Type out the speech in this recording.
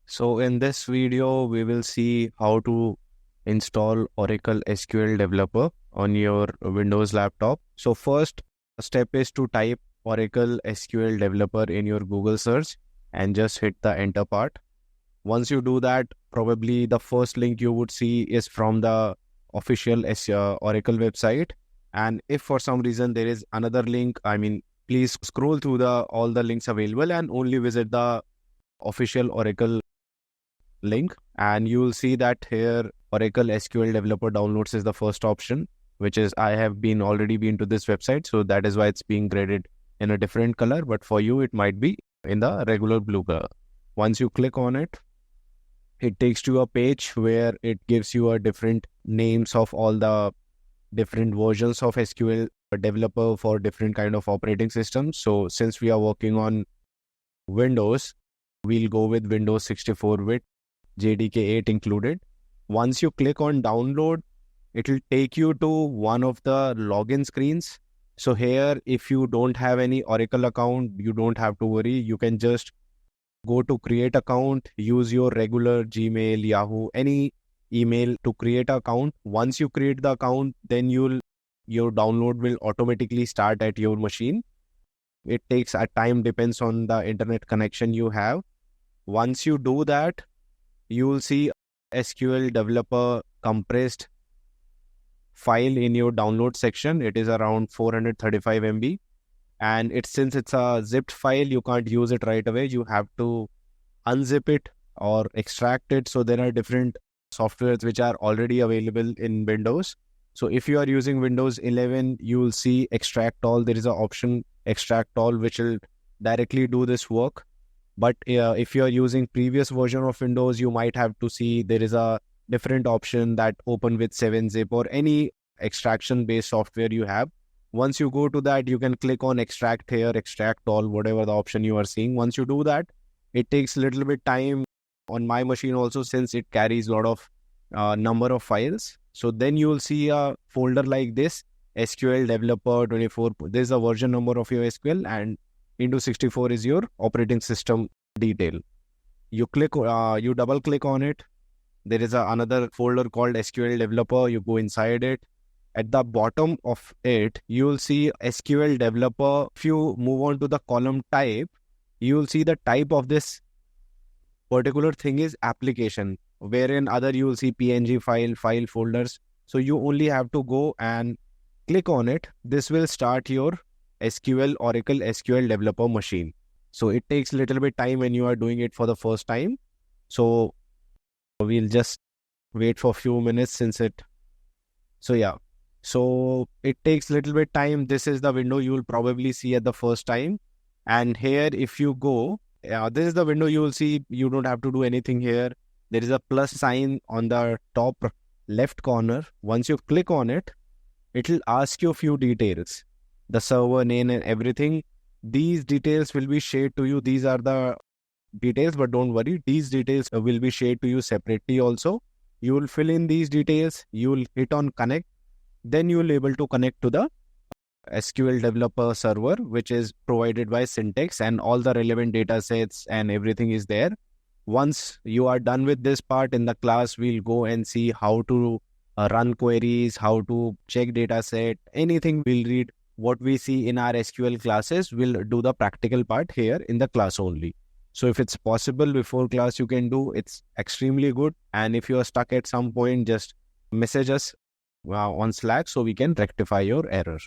So in this video, we will see how to install Oracle SQL Developer on your Windows laptop. So first step is to type Oracle SQL Developer in your Google search and just hit the enter part. Once you do that, probably the first link you would see is from the official Oracle website. And if for some reason there is another link, please scroll through all the links available and only visit the official Oracle link, and you will see that here Oracle SQL Developer Downloads is the first option, which is I have already been to this website, so that is why it's being graded in a different color, but for you it might be in the regular blue color. Once you click on it, it takes to a page where it gives you a different names of all the different versions of SQL Developer for different kind of operating systems. So since we are working on Windows, we'll go with Windows 64 with JDK 8 included. Once you click on download, it will take you to one of the login screens. So here, if you don't have any Oracle account, you don't have to worry. You can just go to create account, use your regular Gmail, Yahoo, any email to create an account. Once you create the account, then your download will automatically start at your machine. It takes a time, depends on the internet connection you have. Once you do that, you will see SQL Developer compressed file in your download section. It is around 435 MB. And since it's a zipped file, you can't use it right away. You have to unzip it or extract it. So there are different softwares which are already available in Windows. So if you are using Windows 11, you will see extract all. There is an option extract all which will directly do this work. But if you are using previous version of Windows, you might have to see there is a different option that open with 7-zip or any extraction based software you have. Once you go to that, you can click on extract here, extract all, whatever the option you are seeing. Once you do that, it takes a little bit time on my machine also, since it carries a lot of number of files. So then you will see a folder like this, SQL Developer 24. This is a version number of your SQL, and into 64 is your operating system detail. You double click on it. There is another folder called SQL Developer. You go inside it. At the bottom of it, you will see SQL Developer. If you move on to the column type, you will see the type of this particular thing is application, wherein other you will see PNG file folders. So you only have to go and click on it. This will start your Oracle SQL Developer machine. So it takes a little bit time when you are doing it for the first time. So we'll just wait for a few minutes So it takes a little bit time. This is the window you will probably see at the first time. And here, if you go, this is the window you will see. You don't have to do anything here. There is a plus sign on the top left corner. Once you click on it, it will ask you a few details, the server name and everything. These details will be shared to you. These are the details, but don't worry. These details will be shared to you separately also. You will fill in these details. You will hit on connect. Then you will be able to connect to the SQL Developer server, which is provided by Syntex, and all the relevant data sets and everything is there. Once you are done with this part in the class, we'll go and see how to run queries, how to check data set, anything we'll read. What we see in our SQL classes, we'll do the practical part here in the class only. So if it's possible before class you can do, it's extremely good. And if you are stuck at some point, just message us on Slack so we can rectify your error.